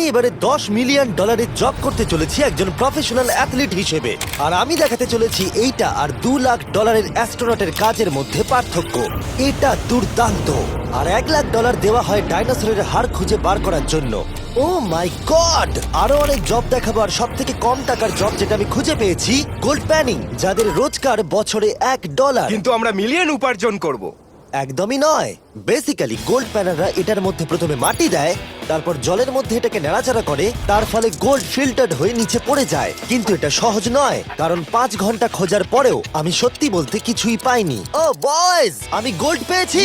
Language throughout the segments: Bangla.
এবারে $10 মিলিয়ন জব করতে চলেছি একজন প্রফেশনাল অ্যাথলিট হিসেবে, আর আমি দেখাতে চলেছি এইটা আর $2 লাখ অ্যাস্ট্রোনটের কাজের মধ্যে পার্থক্য। এটা দুর্দান্ত। আর $1 লাখ দেওয়া হয় ডাইনোসরের হাড় খুঁজে বার করার জন্য। ও মাই গড! আরো অনেক জব দেখাবো, আর সব থেকে কম টাকার জব যেটা আমি খুঁজে পেয়েছি, গোল্ড প্যানিং, যাদের রোজগার বছরে $1। কিন্তু আমরা মিলিয়ন উপার্জন করব। একদমই নয়। বেসিক্যালি গোল্ড প্যানাররা এটার মধ্যে প্রথমে মাটি দেয়, তারপর জলের মধ্যে এটাকে নাড়াচাড়া করে, তার ফলে গোল্ড ফিল্টার্ড হয়ে নিচে পড়ে যায়। কিন্তু এটা সহজ নয়, কারণ 5 ঘন্টা খোঁজার পরেও আমি সত্যি বলতে কিছুই পাইনি। ও বয়েজ, আমি গোল্ড পেয়েছি।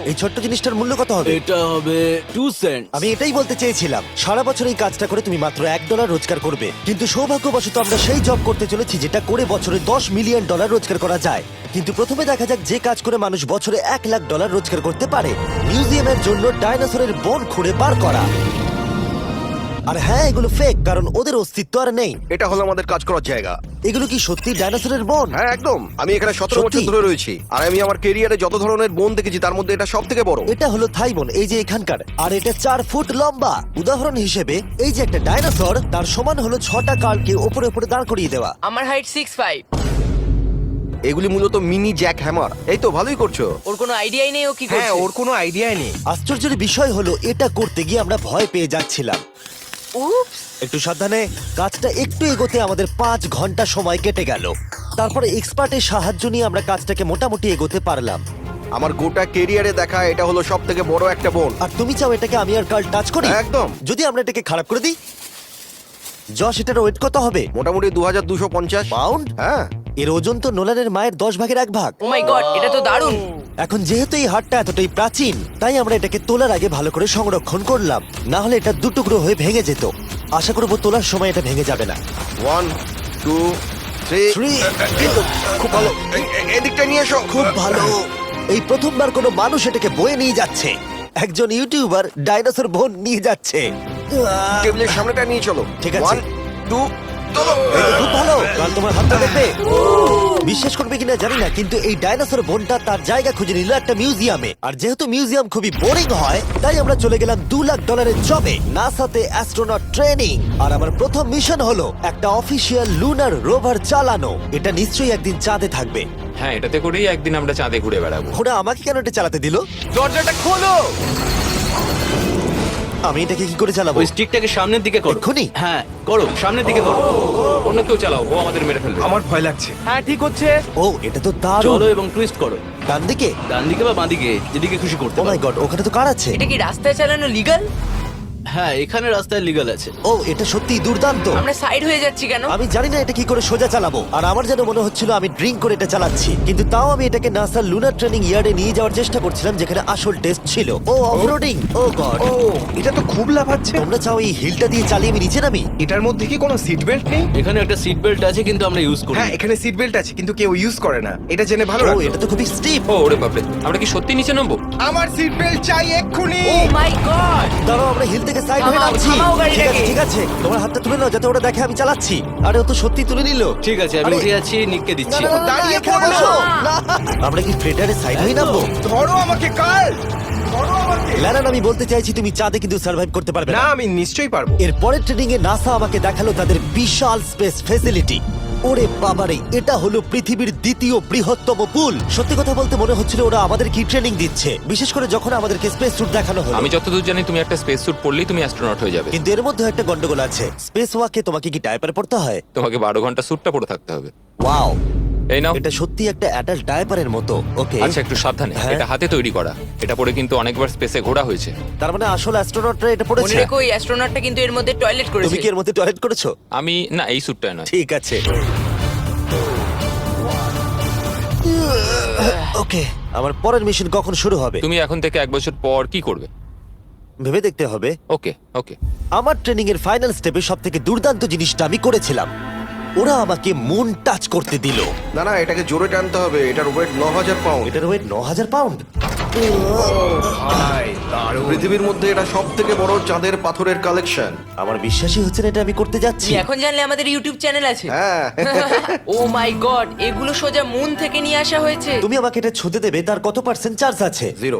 এই ছোট্ট জিনিসটার মূল্য কত হবে? এটা হবে 2 সেন্ট। আমি এটাই বলতে চেয়েছিলাম। সারা বছর এই কাজটা করে তুমি মাত্র $1 রোজগার করবে, কিন্তু সৌভাগ্যবশত আমরা সেই জব করতে চলেছি যেটা করে বছরে $10 মিলিয়ন রোজগার করা যায়। কিন্তু প্রথমে দেখা যাক যে কাজ করে মানুষ বছরে $1 লাখ রোজগার করতে পারে। মিউজিয়ামের জন্য ডাইনোসরের বোন খুঁড়ে বার করা। আর হ্যাঁ, এগুলো ফেক, কারণ ওদের অস্তিত্ব আর নেই। এটা হলো আমাদের কাজ করার জায়গা। এগুলো কি সত্যি ডাইনোসরের বোন? হ্যাঁ একদম। আমি এখানে 17 সত্যি? বছর ধরে রয়েছি, আর আমি আমার কেরিয়ারে যত ধরনের বোন দেখেছি তার মধ্যে এটা সব থেকে বড়। এটা হলো থাই বোন, এই যে এখানকার, আর এটা 4 ফুট লম্বা। উদাহরণ হিসেবে এই যে একটা ডাইনোসর, তার সমান হলো 6টা কালকে ওপরে ওপরে দাঁড় করিয়ে দেওয়া। আমার হাইট 6'5". এগুলি মূলত মিনি জ্যাক হ্যামার। এই তো ভালোই করছো। ওর কোনো আইডিয়াই নেই ও কি হ্যাঁ, করছে। ওর কোনো আইডিয়াই নেই। আশ্চর্যের বিষয় হলো এটা করতে গিয়ে আমরা ভয় পেয়ে যাচ্ছিলাম। উপস। একটু সাবধানে। কাজটা একটু এগোতে আমাদের 5 ঘন্টা সময় কেটে গেল। তারপরে এক্সপার্টের সাহায্য নিয়ে আমরা কাজটাকে মোটামুটি এগোতে পারলাম। আমার গোটা কেরিয়ারে দেখা এটা হলো সব থেকে বড় একটা বোন। আর তুমি চাও এটাকে আমি আর কাল টাচ করি? একদম। যদি আমরা এটাকে খারাপ করে দিই? যশ, এটার ওয়েট কত হবে? মোটামুটি 2250 পাউন্ড? হ্যাঁ। এর ওজন তো নোলানের মায়ের 10 ভাগের 1 ভাগ। ও মাই গড, এটা তো দারুণ। এখন যেহেতু এই হাটটা এতটাই প্রাচীন, তাই আমরা এটাকে তোলার আগে ভালো করে সংরক্ষণ করলাম, না হলে এটা দুটুকরো হয়ে ভেঙে যেত। আশা করবো তোলার সময় এটা ভেঙে যাবে না। 1 2 3 Three. খুব ভালো। এদিকটা নিয়ে এসো। খুব ভালো। এই প্রথমবার কোনো মানুষ এটাকে বয়ে নিয়ে যাচ্ছে। একজন ইউটিউবার ডাইনোসর বোন নিয়ে যাচ্ছে। টেবিলের সামনেটা নিয়ে চলো। ঠিক আছে। 1 2 চলো। এই তো খুব ভালো। কাল তোমার হাতটা দেখবে। বিশ্বাস করবে কিনা জানি না, কিন্তু এই ডাইনোসর বোনটা তার জায়গা খুঁজে নিল একটা মিউজিয়ামে। আর যেহেতু মিউজিয়াম খুবই বোরিং হয়, তাই আমরা চলে গেলাম $2 লাখ জবে, নাসাতে অ্যাস্ট্রোনট ট্রেনিং। আর আমার প্রথম মিশন হলো একটা অফিসিয়াল লুনার রোভার চালানো। এটা নিশ্চয়ই একদিন চাঁদে থাকবে। হ্যাঁ, এটাতে করেই একদিন আমরা চাঁদে ঘুরে বেড়াবো। ওরা আমাকে কেন এটা চালাতে দিল? দরজাটা খোলো। আমি এটাকে কি করে চালাবো? ওই স্টিকটাকে সামনের দিকে করো। এক্ষুনি? হ্যাঁ, করো, সামনের দিকে করো। অন্য কেউ চালাও, ও আমাদের মেরে ফেলবে। আমার ভয় লাগছে। হ্যাঁ, ঠিক হচ্ছে। ও, এটা তো দারুণ। চলো এবং টুইস্ট করো। ডান দিকে? ডান দিকে বা বাঁ দিকে, যেদিকে খুশি করতে ও মাই পারো। গড, ওখানে তো কার আছে? এটা কি রাস্তায় চালানো লিগ্যাল? হ্যাঁ, এখানে রাস্তায় লিগ্যাল আছে। ও, এটা সত্যিই দুর্দান্ত। আমরা সাইড হয়ে যাচ্ছি কেন? আমি জানি না এটা কি করে সোজা চালাবো, আর আমার যেন মনে হচ্ছিল আমি ড্রিঙ্ক করে এটা চালাচ্ছি। কিন্তু তাও আমি এটাকে নাসার লুনার ট্রেনিং ইয়ার্ডে নিয়ে যাওয়ার চেষ্টা করছিলাম, যেখানে আসল টেস্ট ছিল। ও অফরোডিং। ও গড। ও, এটা তো খুব লাফাচ্ছে। তোমরা চাও এই হিলটা দিয়ে চালিয়ে আমি নিচে নামি? এটার মধ্যে কি কোনো সিট বেল্ট নেই? এখানে একটা সিট বেল্ট আছে, কিন্তু আমরা ইউজ করি হ্যাঁ, না। এখানে সিট বেল্ট আছে, কিন্তু কেউ ইউজ করে না। এটা জেনে ভালো ও, লাগলো। এটা তো খুবই স্টিপ। ও ওরে বাপরে, আমরা কি সত্যি নিচে নামবো? আমার সিট বেল্ট চাই এক্ষুনি। ও মাই গড। দাঁড়াও, আমরা হিল থেকে সাইড হয়ে থামাও, নামছি। থামাও গাড়িটাকে। ঠিক আছে, ঠিক আছে, তোমার হাতটা তুলে নাও যাতে ওরা দেখে আমি চালাচ্ছি। আরে ও তো সত্যি তুলে নিল। ঠিক আছে, আমি আরে, উঠে যাচ্ছি, নিককে না, দিচ্ছি। না, না, না, দাঁড়িয়ে এখানে পড়ো। বসো। না। আমরা কি ফ্রেটারে সাইড হয়ে নামবো? ধরো আমাকে, কাল। ধরো আমাকে। ল্যানান, আমি বলতে চাইছি তুমি চাঁদে কিন্তু সার্ভাইভ করতে পারবে না, না। আমি নিশ্চয়ই পারবো। এর পরের ট্রেনিং এ নাসা আমাকে দেখালো তাদের বিশাল স্পেস ফেসিলিটি। ওরে বাবারে, এটা হলো পৃথিবীর দ্বিতীয় বৃহত্তম পুল। সত্যি কথা বলতে মনে হচ্ছিল ওরা আমাদের কি ট্রেনিং দিচ্ছে, বিশেষ করে যখন আমাদেরকে স্পেস স্যুট দেখানো হলো। আমি যতদূর জানি তুমি একটা স্পেস স্যুট পরলেই তুমি অ্যাস্ট্রোনট হয়ে যাবে। কিন্তু এর মধ্যে একটা গন্ডগোল আছে। স্পেস ওয়াকে তোমাকে কি ডায়পার পড়তে হয়? তোমাকে 12 ঘন্টা স্যুটটা পরে থাকতে হবে। ওয়াও, এই নাও। এটা সত্যি একটা অ্যাডাল্ট ডায়পারের মতো। ওকে, আচ্ছা, একটু সাবধানে। হ্যাঁ। এটা হাতে তৈরি করা। এটা পরে কিন্তু অনেকবার স্পেসে ঘোরা হয়েছে। তার মানে আসল অ্যাস্ট্রোনটরা এটা মনে পড়েছে। রেখো, এই অ্যাস্ট্রোনটটা কিন্তু এর মধ্যে টয়লেট তুমি করেছে। কি এর মধ্যে টয়লেট করেছো? আমি না, এই স্যুটটা নয়। ঠিক আছে। ওকে, আমার পরের মিশন কখন শুরু হবে তুমি এখন থেকে 1 বছর পর কি করবে? ভেবে দেখতে হবে। ওকে ওকে। আমার ট্রেনিং এর ফাইনাল স্টেপে সবথেকে দুর্দান্ত জিনিসটা আমি করেছিলাম। ওরা আমাকে মুন টাচ করতে দিল। না না, এটাকে জোরে টানতে হবে। এটার ওয়েট 9000 পাউন্ড। এটার ওয়েট 9000 পাউন্ড। ভাই, দারুণ। পৃথিবীর মধ্যে এটা সব থেকে বড় চাঁদের পাথরের কালেকশন। আমার বিশ্বাসই হচ্ছে না এটা আমি করতে যাচ্ছি। তুমি এখন জানলে আমাদের ইউটিউব চ্যানেল আছে। হ্যাঁ। ও মাই গড, এগুলো সোজা মুন থেকে নিয়ে আসা হয়েছে। তুমি আমাকে এটা ছুঁতে দেবে, তার কত পার্সেন্ট চার্জ আছে? 0।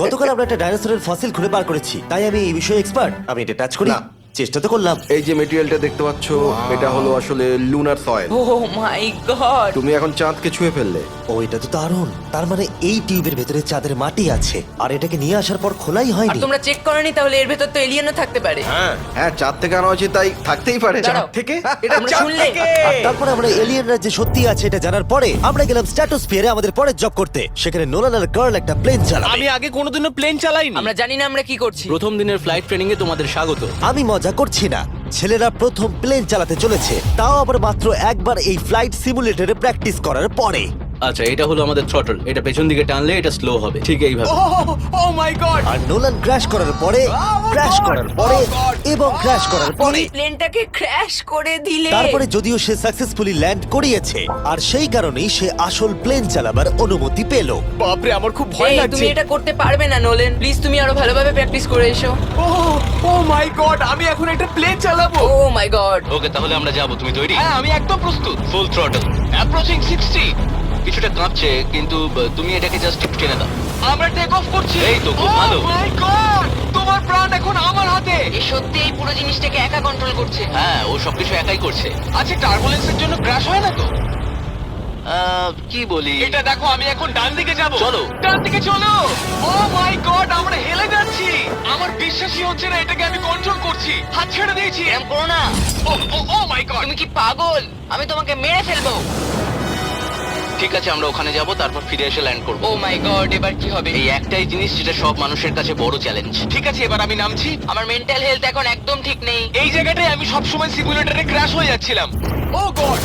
গতকাল আমরা একটা ডাইনোসরের ফসিল খুঁজে বার করেছি, তাই আমি এই বিষয়ে এক্সপার্ট। আমি এটা টাচ করি, না। চেষ্টা তো করলাম। এই যে মেটেরিয়ালটা দেখতে পাচ্ছ, এটা হলো আসলে লুনার সয়েল। ও মাই গড, তুমি এখন চাঁদকে ছুঁয়ে ফেললে। ও, এটা তো দারুণ। তার মানে এই টিউবের ভেতরে চাঁদের মাটি আছে, আর এটাকে নিয়ে আসার পর খোলাই আর হয়নি। তোমরা চেক করনি তাহলে এর ভেতর তো এলিয়েনও থাকতে পারে। হ্যাঁ, চাঁদ থেকে আনা হয়েছে, তাই থাকতেই পারে। দাঁড়াও। থেকে এটা আমরা চাঁদ শুনলে? থেকে। আর তারপরে আমরা এলিয়েনরা যে সত্যি আছে এটা জানার পরে আমরা গেলাম স্ট্র্যাটোস্ফিয়ারে আমাদের পরের জব করতে। সেখানে নোলান আর কার্ল একটা প্লেন চালাবে। আমি আগে কোনোদিনও প্লেন চালাইনি। আমরা জানি না আমরা কি করছি। প্রথম দিনের ফ্লাইট ট্রেনিং এ তোমাদের স্বাগত। আমি মজা করছি না, ছেলেরা প্রথম প্লেন চালাতে চলেছে, তাও আবার মাত্র একবার এই ফ্লাইট সিমুলেটরে প্র্যাকটিস করার পরে। আচ্ছা, এটা হলো আমাদের থ্রটল। এটা পেছন দিকে টানলে এটা স্লো হবে, ঠিক এইভাবে। ও মাই গড, আর নোলান ক্র্যাশ করার পরে, ক্র্যাশ করার পরে এবং ক্র্যাশ করার পরে, তুমি প্লেনটাকে ক্র্যাশ করে দিলে। তারপরে যদিও সে সাকসেসফুলি ল্যান্ড করিয়েছে, আর সেই কারণেই সে আসল প্লেন চালাবার অনুমতি পেল। বাপরে আমার খুব ভয় এই, লাগছে। তুমি এটা করতে পারবে না নোলেন। প্লিজ তুমি আরো ভালোভাবে প্র্যাকটিস করে এসো। ও মাই গড, আমি এখন একটা প্লেন চালাবো। ও মাই গড। ওকে, তাহলে আমরা যাব। তুমি তৈরি? হ্যাঁ, আমি একদম প্রস্তুত। Full throttle, approaching 60। কিছুটা কাঁপছে, কিন্তু তুমি এটাকে জাস্ট টিপ টেনে দাও। আমরা টেক অফ করছি। এই তো, খুব ভালো। ও মাই গড, তোমার প্রাণ এখন আমার হাতে। এ সত্যি এই পুরো জিনিসটাকে একা কন্ট্রোল করছে। হ্যাঁ, ও সবকিছু একাই করছে। আচ্ছা, টার্বুলেন্সের জন্য ক্র্যাশ হয় না তো? কি বলি? এটা দেখো, আমি এখন ডান দিকে যাব। চলো। ডান দিকে চলো। ও মাই গড, আমরা হেলে যাচ্ছি। আমার বিশ্বাসই হচ্ছে না এটাকে আমি কন্ট্রোল করছি। হাত ছেড়ে দিয়েছি। এরম করো না। ও মাই গড। তুমি কি পাগল? আমি তোমাকে মেরে ফেলবো। ঠিক আছে, আমরা ওখানে যাব, তারপর ফিরে এসে ল্যান্ড করব। ও মাই গড, এবার কি হবে? এই একটাই জিনিস যেটা সব মানুষের কাছে বড় চ্যালেঞ্জ। ঠিক আছে, এবার আমি নামছি। আমার মেন্টাল হেলথ এখন একদম ঠিক নেই। এই জায়গাটায় আমি সবসময় সিমুলেটরে ক্র্যাশ হয়ে যাচ্ছিলাম। ও গড,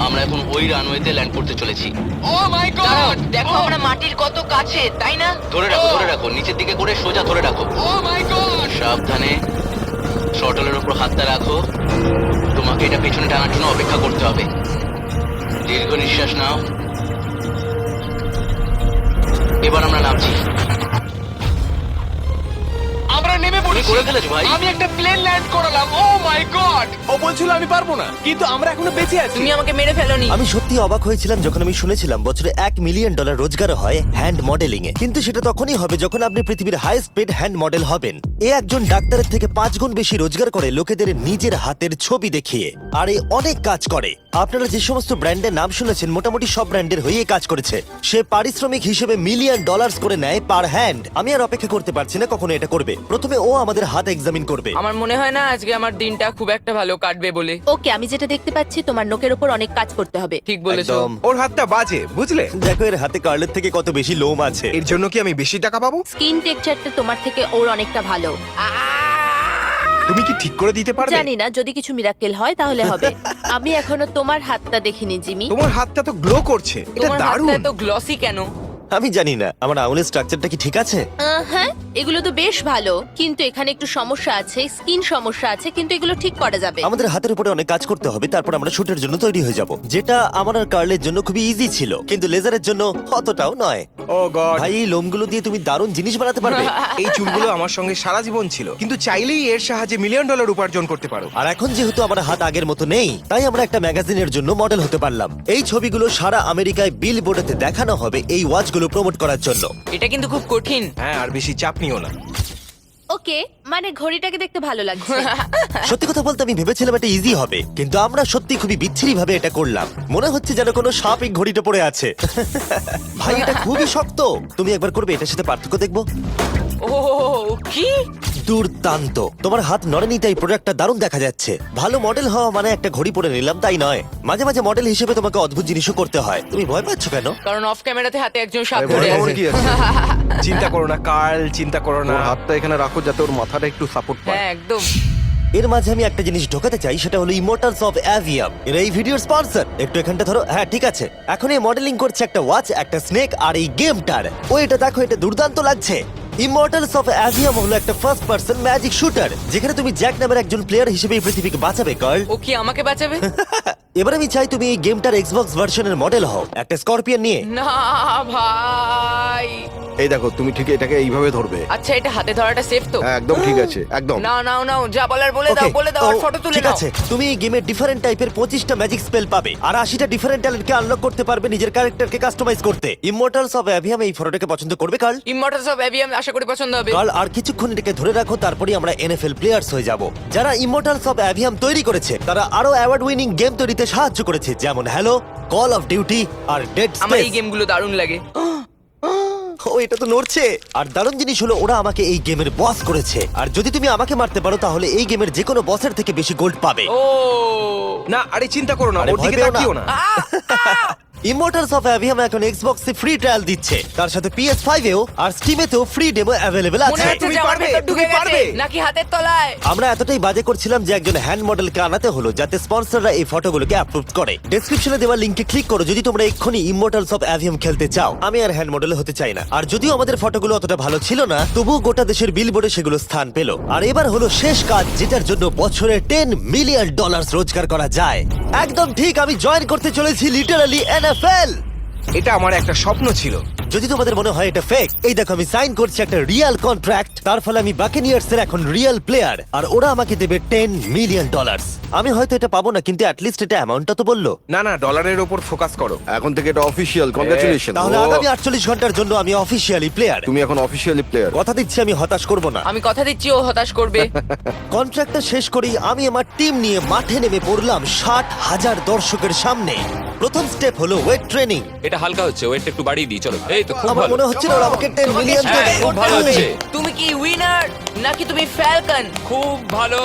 আমরা এখন ওই রানওয়েতে ল্যান্ড করতে চলেছি। ও মাই দাঁড়াও, গড, দেখো আমরা মাটির কত কাছে, তাই না? ধরে রাখো, ধরে রাখো, নিচের দিকে করে সোজা ধরে রাখো। ও মাই গড। সাবধানে শটলের উপর হাতটা রাখো। তোমাকে এটা পেছনে টানার জন্য অপেক্ষা করতে হবে। দীর্ঘ নিঃশ্বাস নাও। এবার আমরা নামছি। আমরা নেমে পড়েছি। তুমি করে ফেলেছো, ভাই। আমি একটা প্লেন ল্যান্ড করালাম। ও মাই গড। ও বলছিল আমি পারবো না, কিন্তু আমরা এখনো বেঁচে আছি। তুমি আমাকে মেরে ফেলোনি। আমি সত্যি অবাক হয়েছিলাম যখন আমি শুনেছিলাম বছরে $1 মিলিয়ন রোজগার হয় হ্যান্ড মডেলিং এ। কিন্তু সেটা তখনই হবে যখন আপনি পৃথিবীর হাইস্ট পেড হ্যান্ড মডেল হবেন। এ একজন ডাক্তারের থেকে 5 গুণ বেশি রোজগার করে লোকেদের নিজের হাতের ছবি দেখিয়ে, আর এ অনেক কাজ করে। আপনারা যে সমস্ত ব্র্যান্ডের নাম শুনেছেন মোটামুটি সব ব্র্যান্ডের হয়ে কাজ করেছে। সে পারিশ্রমিক হিসেবে $1 মিলিয়ন করে নেয় পার হ্যান্ড। আমি আর অপেক্ষা করতে পারছি না কখনো এটা করবে। প্রথমে ও আমাদের হাত এক্সামিন করবে। আমার মনে হয় না আজকে আমার দিনটা খুব একটা ভালো কাটবে বলে। ওকে, আমি যেটা দেখতে পাচ্ছি তোমার নোকের ওপর অনেক কাজ করতে হবে। ঠিক বলেছো। একদম। ওর হাতটা বাজে, বুঝলে? দেখো এর হাতে কার্লের থেকে কত বেশি লোম আছে। এর জন্য কি আমি বেশি টাকা পাবো? স্কিন টেক্সচারটা তোমার থেকে ওর অনেকটা ভালো। তুমি কি ঠিক করে দিতে পারবে? জানি না, যদি কিছু মিরাকেল হয় তাহলে হবে। আমি এখনো তোমার হাতটা দেখিনি জিমি। তোমার হাতটা তো গ্লো করছে। এটা তোমার হাতটা দারুণ। এত গ্লসি কেন? আমি জানি না আমার আঙুলের স্ট্রাকচারটা কি ঠিক আছে। হ্যাঁ, এগুলো তো বেশ ভালো, কিন্তু এখানে একটু সমস্যা আছে, স্কিন সমস্যা আছে, কিন্তু এগুলো ঠিক করা যাবে। আমাদের হাতের উপরে অনেক কাজ করতে হবে, তারপর আমরা শুটের জন্য তৈরি হয়ে যাব, যেটা আমার আর কার্লের জন্য খুবই ইজি ছিল, কিন্তু লেজারের জন্য অতটাও নয়। ও গড। ভাই এই লোমগুলো দিয়ে তুমি দারুণ জিনিস বানাতে পারবে। এই চুলগুলো আমার সঙ্গে সারা জীবন ছিল, কিন্তু চাইলেই এর সাহায্যে $1 মিলিয়ন উপার্জন করতে পারো। আর এখন যেহেতু আমার হাত আগের মতো নেই, তাই আমরা একটা ম্যাগাজিনের জন্য মডেল হতে পারলাম। এই ছবিগুলো সারা আমেরিকায় বিলবোর্ডেতে দেখানো হবে এই ওয়াচগুলো প্রমোট করার জন্য। এটা কিন্তু খুব কঠিন। হ্যাঁ, আর বেশি চাপ নিও না। ওকে, মানে ঘড়িটাকে দেখতে ভালো লাগছে। সত্যি কথা বলতে আমি ভেবেছিলাম এটা ইজি হবে, কিন্তু আমরা সত্যি খুবই বিচ্ছিরি ভাবে এটা করলাম। মনে হচ্ছে যেন কোনো সাপ এই ঘড়িটা পড়ে আছে। ভাই এটা খুবই শক্ত। তুমি একবার করবে, এটার সাথে পার্থক্য দেখবো। ও কি দুর্দান্ত। তোমার হাত নড়েনি তাই প্রোডাক্টটা দারুণ দেখা যাচ্ছে। ভালো মডেল হওয়া মানে একটা ঘড়ি পরে নিলাম তাই নয়, মাঝে মাঝে মডেল হিসেবে তোমাকে অদ্ভুত জিনিসও করতে হয়। তুমি ভয় পাচ্ছ কেন? কারণ অফ ক্যামেরাতে হাতে একজন সাপ আরে ধরে ভয় পাওয়ার আছে। কি আছে? চিন্তা করো না কার্ল, চিন্তা করো না। ওর হাতটা এখানে রাখো যাতে ওর মাথাটা একটু সাপোর্ট পায়। হ্যাঁ একদম। এর মাঝে আমি একটা জিনিস ঢোকাতে চাই, সেটা হলো ইমোর্টালস অফ অ্যাভিয়াম। এরা এই ভিডিওর স্পন্সর। একটু এখানটা ধরো। হ্যাঁ ঠিক আছে। এখন এই মডেলিং করছে একটা ওয়াচ, একটা স্নেক আর এই গেমটার। ও এটা দেখো, এটা দুর্দান্ত লাগছে। ইমর্টালস অফ অ্যাভিয়াম হলো একটা ফার্স্ট পার্সন ম্যাজিক শুটার, যেখানে তুমি জ্যাক নামের একজন প্লেয়ার হিসেবে এই পৃথিবীকে বাঁচাবে গার্ল। ও কি আমাকে বাঁচাবে? এবার আমি চাই তুমি এই গেমটার এক্সবক্স ভার্সনের মডেল হও, একটা স্করপিয়ন নিয়ে। না ভাই, এই দেখো, তুমি ঠিক এটাকে এইভাবে ধরবে। আচ্ছা এটা হাতে ধরাটা সেফ তো? হ্যাঁ, একদম ঠিক আছে, একদম। নাও নাও নাও, যা বলার বলে দাও, Okay, বলে দাও, আর ও, ফটো তুলে ঠিক নাও। আছে, তুমি এই গেমে ডিফারেন্ট টাইপের 25টা ম্যাজিক স্পেল পাবে আর 80টা ডিফারেন্ট ট্যালেন্টকে আনলক করতে পারবে নিজের ক্যারেক্টারকে কাস্টমাইজ করতে। ইমমর্টালস অফ অ্যাভিয়াম এই ফটোটাকে পছন্দ করবে কার্ল? ইমমর্টালস অফ অ্যাভিয়াম আশা করি পছন্দ হবে। কার্ল, আর কিছুক্ষণ এটাকে ধরে রাখো, তারপরেই আমরা এনএফএল প্লেয়ার্স হয়ে যাব। যারা ইমমর্টালস অফ অ্যাভিয়াম তৈরি করেছে তারা আরো অ্যাওয়ার্ড উইনিং গেম তৈরিতে সাহায্য করেছে, যেমন হ্যালো, কল অফ ডিউটি আর ডেড আমার এই স্পেস। গেমগুলো দারুণ লাগে। ও, এটা তো নড়ছে। আর দারুণ জিনিস হলো ওরা আমাকে এই গেমের বস করেছে, আর যদি তুমি আমাকে মারতে পারো তাহলে এই গেমের যে কোনো বসের থেকে বেশি গোল্ড পাবে। ও না, আরে চিন্তা করো না, আরে ওর ভয় দিকে পেও না। তাকিও না। ইমমর্টালস অফ অ্যাভিয়াম এখন এক্সবক্সে ফ্রি ট্রায়াল দিচ্ছে, তার সাথে PS5 এও আর স্টিমেতেও ফ্রি ডেমো অ্যাভেলেবল মনে আছে। হচ্ছে তুমি যে আমার পারবে, ভেতর ঢুকে তুমি গেছে পারবে। নাকি হাতের তলায়। আমরা এতটাই বাজে করছিলাম যে একজন হ্যান্ড মডেলকে আনাতে হলো যাতে স্পন্সররা এই ফটোগুলোকে অ্যাপ্রুভ করে। ডেসক্রিপশনে দেওয়া লিংকে ক্লিক করো যদি তোমরা এক্ষুনি ইমমর্টালস অফ অ্যাভিয়াম খেলতে চাও। আমি আর হ্যান্ড মডেল হতে চাই না, আর যদিও আমাদের ফটোগুলো অতটা ভালো ছিল না, তবুও গোটা দেশের বিলবোর্ডে সেগুলো স্থান পেল। আর এবার হলো শেষ কাজ, যেটার জন্য বছরে $10 মিলিয়ন রোজগার করা যায়। একদম ঠিক, আমি জয়েন করতে চলেছি লিটারালি NFL। এটা আমার একটা স্বপ্ন ছিল। যদি তোমাদের মনে হয় এটা ফেক, এই দেখো আমি সাইন করছি একটা রিয়েল কন্ট্রাক্ট। তার ফলে আমি বাকেনিয়ার্স এর এখন রিয়েল প্লেয়ার, আর ওরা আমাকে দেবে $10 মিলিয়ন। আমি হয়তো এটা পাবো না, কিন্তু অ্যাটলিস্ট এটা অ্যামাউন্টটা তো বললো। না না, ডলারের ওপর ফোকাস করো। এখন থেকে এটা অফিসিয়াল, কংগ্রাচুলেশন। তাহলে আগামী 48 ঘন্টার জন্য আমি অফিসিয়ালি প্লেয়ার। তুমি এখন অফিসিয়ালি প্লেয়ার। কথা দিচ্ছি আমি হতাশ করব না। আমি কথা দিচ্ছি ও হতাশ করবে। কন্ট্রাক্টটা শেষ করেই আমি আমার টিম নিয়ে মাঠে নেমে পড়লাম 60,000 দর্শকের সামনে। প্রথম স্টেপ হলো ওয়েট ট্রেনিং। এটা হালকা হচ্ছে, ওয়েটটা একটু বাড়িয়ে দিই, চলো। এই তো খুব আমার ভালো। মনে হচ্ছে না ওরা আমাকে 10 মিলিয়ন হ্যাঁ, দেবে। খুব ভালো হচ্ছে। তুমি কি উইনার নাকি তুমি ফ্যালকন? খুব ভালো।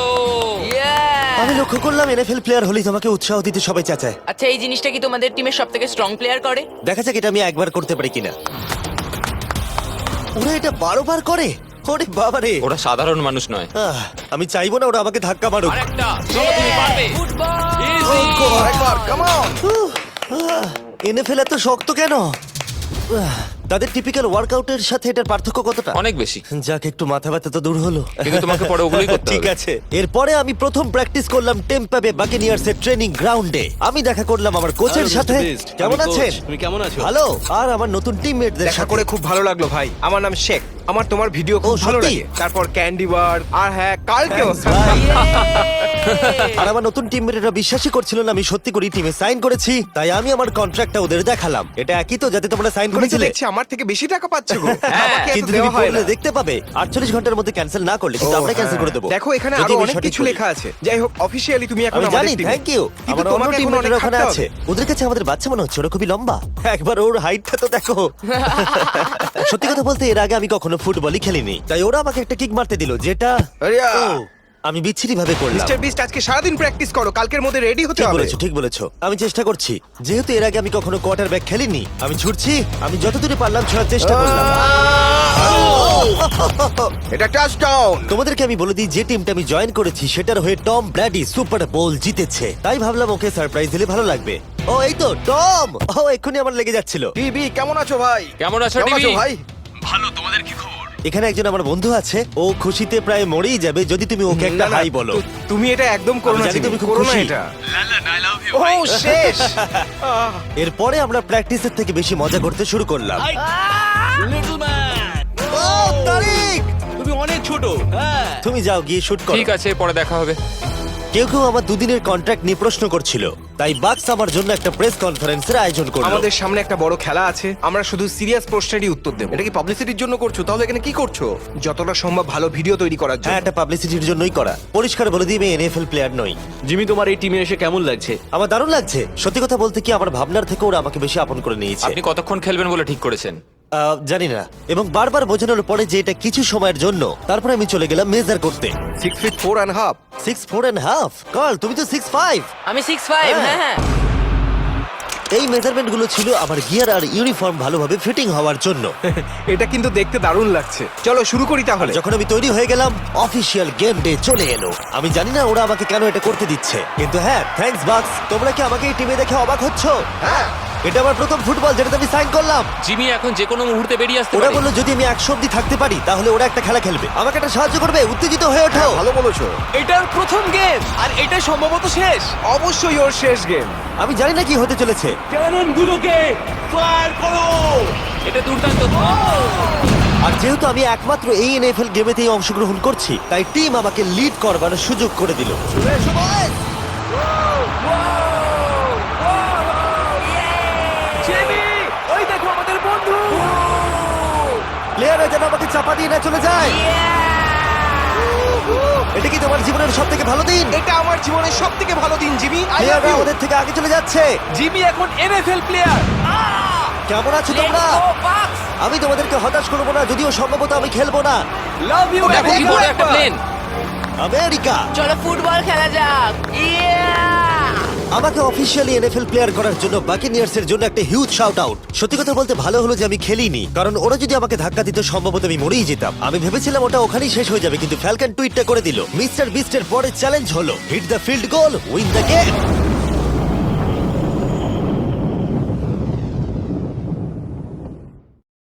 আমি লক্ষ্য করলাম NFL প্লেয়ার হলেই তোমাকে উৎসাহ দিতে সবাই চাচায়। আচ্ছা এই জিনিসটা কি তোমাদের টিমের সবথেকে স্ট্রং প্লেয়ার করে? দেখা যাক এটা আমি একবার করতে পারি কিনা। ওরা এটা 12 বার করে। ওরে বাবারে। ওরা সাধারণ মানুষ নয়। আমি চাইবো না ওরা আমাকে ধাক্কা মারুক। আরেকটা, চলো তুমি পারবে। ফুটবল। Easy! একবার কাম অন। NFL এত শক্ত কেন? তাদের টিপিক্যাল ওয়ার্কআউটের সাথে এটার পার্থক্য কতটা? অনেক বেশি। যাক, একটু মাথা ব্যথা তো দূর হলো। কিন্তু তোমাকে পরে ওগুলোই করতে ঠিক হবে। আছে। এরপরে আমি প্রথম প্র্যাকটিস করলাম টেম্পা বে বাকেনিয়ার্স এর ট্রেনিং গ্রাউন্ডে। আমি দেখা করলাম আমার কোচের সাথে। কেমন আছেন? তুমি কেমন আছো? ভালো। আর আমার নতুন টিমমেটদের দেখা সাথে। করে খুব ভালো লাগলো ভাই। আমার নাম শেখ। আমার তোমার ভিডিও খুব ও, ভালো সত্যি? লাগে। তারপর ক্যান্ডি বার আর হ্যাঁ কালকেও। আর আমার নতুন টিমমেটরা বিশ্বাসই করছিল না আমি সত্যি করে টিমে সাইন করেছি, তাই আমি আমার কন্ট্রাক্টটা ওদের দেখালাম। এটা একই তো যাতে তোমরা সাইন তুমি তো করেছিলে? দেখছি আমার থেকে বেশি টাকা পাচ্ছ গো। আমাকে এত কিন্তু তুমি দেওয়া হয় পড়লে না। দেখতে পাবে 48 ঘন্টার মধ্যে ক্যান্সেল না করলে কিন্তু ও, আমরা ক্যান্সেল হ্যাঁ। করে দেবো। দেখো এখানে যদি আরো আমি অনেক সঠিক কিছু বলি। লেখা আছে। যাই হোক অফিশিয়ালি তুমি এখন আমি আমাদের জানি, টিমে। Thank you. কিন্তু আমার অন্য তোমাকে এখন টিমমেটরা অনেক ওখানে খাটতে আছে। হবে। ওদের কাছে আমাদের বাচ্চা মনে হচ্ছে, ওরা খুবই লম্বা। একবার ওর হাইটটা তো দেখো। সত্যি কথা বলতে এর আগে আমি কখনো ফুটবলই খেলিনি, তাই ওরা আমাকে একটা কিক মারতে দিল, যেটা আরিয়া! ও, আমি বিচ্ছিরি ভাবে করলাম। মিস্টার বিস্ট আজকে সারাদিন প্র্যাকটিস করো, কালকের মধ্যে রেডি হতে ঠিক হবে। বলেছো, ঠিক বলেছো। আমি চেষ্টা করছি। যেহেতু এর আগে আমি কখনো কোয়ার্টারব্যাক খেলিনি, আমি ছুটছি। আমি যতদূর পারলাম ছোড়ার চেষ্টা করলাম। এটা টাচডাউন। তোমাদেরকে আমি বলে দিই যে টিমটা আমি জয়েন করেছি সেটার হয়ে টম ব্র্যাডি সুপার বোল জিতেছে, তাই ভাবলাম ওকে সারপ্রাইজ দিলে ভালো লাগবে। ও, এই তো টম। ও, এক্ষুনি আমার লেগে যাচ্ছিল। টিভি কেমন আছো ভাই? কেমন আছো, কেমন আছো টিভি? ভাই? এখানে একজন আমার বন্ধু আছে, ও খুশিতে প্রায় মরেই যাবে যদি তুমি ওকে একটা না, না, হাই বলো। তুমি এটা একদম করো আমি না, জানি জিমি, তুমি খুব করো না খুশি। এটা। ও শেষ। এরপরে আমরা প্র্যাকটিসের থেকে বেশি মজা করতে শুরু করলাম। ও, তারিক! তুমি যাও গিয়ে শুট করো। ঠিক আছে, পরে দেখা হবে। কেউ কেউ আমার দুদিনের কন্ট্রাক্ট নিয়ে প্রশ্ন করছিল, তাই বাক্স আমার জন্য একটা প্রেস কনফারেন্সের আয়োজন করলো। আমাদের সামনে একটা বড় খেলা আছে, আমরা শুধু সিরিয়াস প্রশ্নেরই উত্তর দেব। এটা কি পাবলিসিটির জন্য করছো? তাহলে এখানে কি করছো? যতটা সম্ভব ভালো ভিডিও তৈরি করার হ্যাঁ, জন্য। এটা পাবলিসিটির জন্যই করা। পরিষ্কার বলে দিই আমি NFL প্লেয়ার নই। জিমি, তোমার এই টিমে এসে কেমন লাগছে? আমার দারুণ লাগছে। সত্যি কথা বলতে কি, আমার ভাবনার থেকে ওরা আমাকে বেশি আপন করে নিয়েছে। আপনি কতক্ষণ খেলবেন বলে ঠিক করেছেন? জানি না, এবং বারবার বোঝানোর পরে যে এটা কিছু সময়ের জন্য। তারপরে আমি চলে গেলাম মেজার করতে। 6 feet 4.5। 6'4.5"। কার্ল, তুমি তো 6'5". আমি 6'5", হ্যাঁ হ্যাঁ। এই মেজারমেন্ট গুলো ছিল আমার গিয়ার আর ইউনিফর্ম ভালোভাবে ফিটিং হওয়ার জন্য। এটা কিন্তু দেখতে দারুণ লাগছে। চলো শুরু করি তাহলে। যখন আমি তৈরি হয়ে গেলাম, অফিসিয়াল গেম ডে চলে এলো। আমি জানি না ওরা আমাকে কেন এটা করতে দিচ্ছে, কিন্তু হ্যাঁ, থ্যাঙ্কস বাক্স। তোমরা কি আমাকে এই টিমে দেখে অবাক হচ্ছ? হ্যাঁ। এটা আমার প্রথম ফুটবল যেটাতে আমি সাইন করলাম। জিমি এখন যে কোনো মুহূর্তে বেরিয়ে আসতে ওরা পারে। বললো যদি আমি 100 অব্দি থাকতে পারি তাহলে ওরা একটা খেলা খেলবে। আমাকে একটা সাহায্য করবে, উত্তেজিত হয়ে ওঠো। ভালো বলেছো। এটার প্রথম গেম আর এটা সম্ভবত শেষ। অবশ্যই ওর শেষ গেম। আমি জানি না কি হতে চলেছে। ক্যাননগুলোকে ফায়ার করো! এটা দুর্দান্ত। আর যেহেতু আমি একমাত্র এই এনএফএল গেমেতেই অংশগ্রহণ করছি, তাই টিম আমাকে লিড করবার সুযোগ করে দিল। জিমি, ওই দেখো আমাদের বন্ধু। প্লেয়াররা যেন আমাকে চাপা দিয়ে না চলে যায়। এটা কি তোমার জীবনের সব থেকে ভালো দিন? এটা আমার জীবনের সব থেকে ভালো দিন, জিমি। I love প্লেয়াররা you. আমাদের থেকে আগে চলে যাচ্ছে। জিমি এখন এনএফএল প্লেয়ার। কেমন আছো তোমরা? আমি তোমাদেরকে হতাশ করবো না, যদিও সম্ভবত আমি খেলবো না। Love you. দেখো কি বড় একটা প্লেন। আমেরিকা চলো ফুটবল খেলা যাক। আমাকে অফিসিয়ালি এনএফএল প্লেয়ার করার জন্য বাকিনিয়ার্স এর জন্য একটা হিউজ শাউট আউট। সত্যি কথা বলতে ভালো হলো যে আমি খেলিনি, কারণ ওরা যদি আমাকে ধাক্কা দিত সম্ভবত আমি মরেই যেতাম। আমি ভেবেছিলাম ওটা ওখানেই শেষ হয়ে যাবে, কিন্তু ফ্যালকন টুইটটা করে দিল, মিস্টার বিস্টের পরের চ্যালেঞ্জ হলো hit the field goal, win the game.